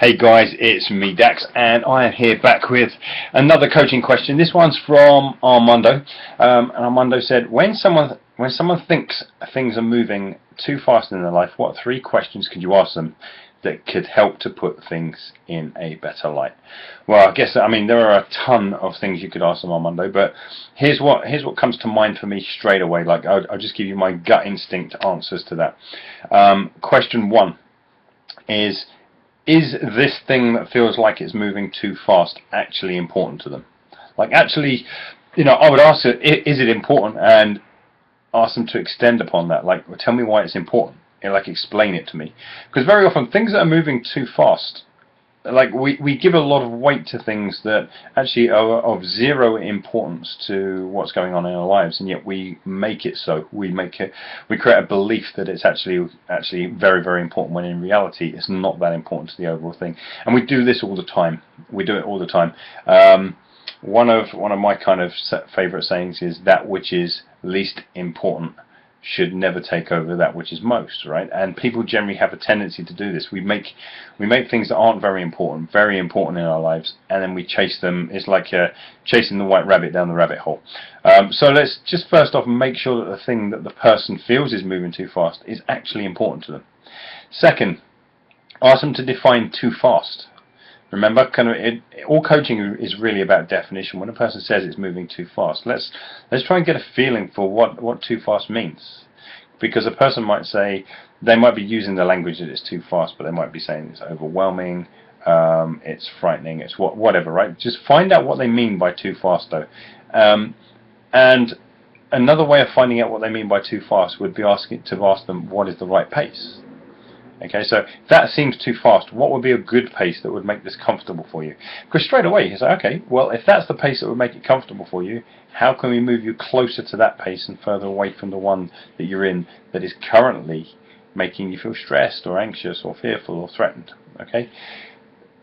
Hey guys, it's me Dax, and I am here back with another coaching question. This one's from Armando, and Armando said, when someone thinks things are moving too fast in their life, what 3 questions could you ask them that could help to put things in a better light? Well, I mean there are a ton of things you could ask them, Armando, but here's what comes to mind for me straight away. Like I'll just give you my gut instinct answers to that. Question 1 is this thing that feels like it's moving too fast actually important to them? Like actually, I would ask it, is it important, and ask them to extend upon that. Like, well, tell me why it's important. Like, explain it to me. Because very often things that are moving too fast, like we give a lot of weight to things that actually are of zero importance to what's going on in our lives, and yet we make it so. We create a belief that it's actually very, very important, when in reality it's not that important to the overall thing. And we do this all the time. We do it all the time. One of my kind of favorite sayings is, that which is least important should never take over that which is most, right? And people generally have a tendency to do this. We make things that aren't very important in our lives, and then we chase them. It's like chasing the white rabbit down the rabbit hole. So let's just first off make sure that the thing that the person feels is moving too fast is actually important to them. Second, ask them to define too fast. Remember, all coaching is really about definition. When a person says it's moving too fast, let's try and get a feeling for what too fast means. Because a person might say, they might be using the language that it's too fast, but they might be saying it's overwhelming, it's frightening, it's whatever, right? Just find out what they mean by too fast, though. And another way of finding out what they mean by too fast would be ask them, what is the right pace? Okay, so if that seems too fast, what would be a good pace that would make this comfortable for you? Because straight away you say, okay, well, if that's the pace that would make it comfortable for you, how can we move you closer to that pace and further away from the one that you're in that is currently making you feel stressed or anxious or fearful or threatened? Okay.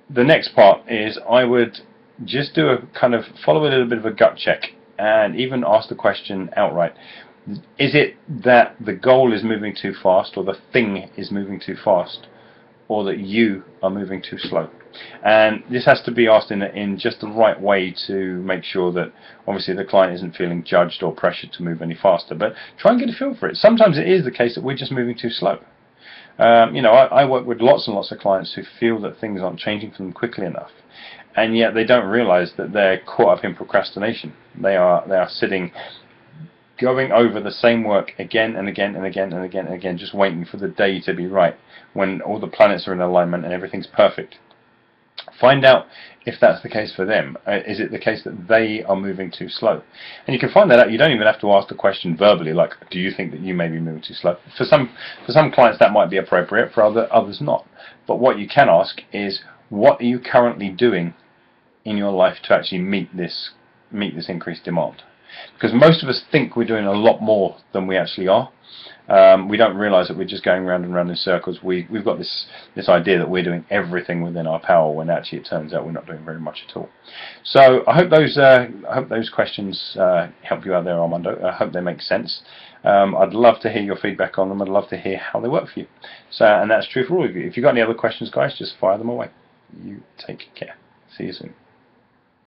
The next part is, I would just do a kind of follow a little bit of a gut check, and even ask the question outright. Is it that the goal is moving too fast, or the thing is moving too fast, or that you are moving too slow? And this has to be asked in just the right way to make sure that obviously the client isn't feeling judged or pressured to move any faster. But try and get a feel for it. Sometimes it is the case that we're just moving too slow. I work with lots and lots of clients who feel that things aren't changing for them quickly enough, and yet they don't realize that they're caught up in procrastination. They are sitting, going over the same work again and again and again and again and again, just waiting for the day to be right, when all the planets are in alignment and everything's perfect. Find out if that's the case for them. Is it the case that they are moving too slow? And you can find that out. You don't even have to ask the question verbally, like, do you think that you may be moving too slow? For some clients that might be appropriate, for others not. But what you can ask is, what are you currently doing in your life to actually meet this increased demand? Because most of us think we're doing a lot more than we actually are. We don't realize that we're just going round and round in circles. We've got this idea that we're doing everything within our power, when actually it turns out we're not doing very much at all. So I hope those questions help you out there, Armando. I hope they make sense. I'd love to hear your feedback on them. I'd love to hear how they work for you. And that's true for all of you. If you've got any other questions, guys, just fire them away. You take care. See you soon.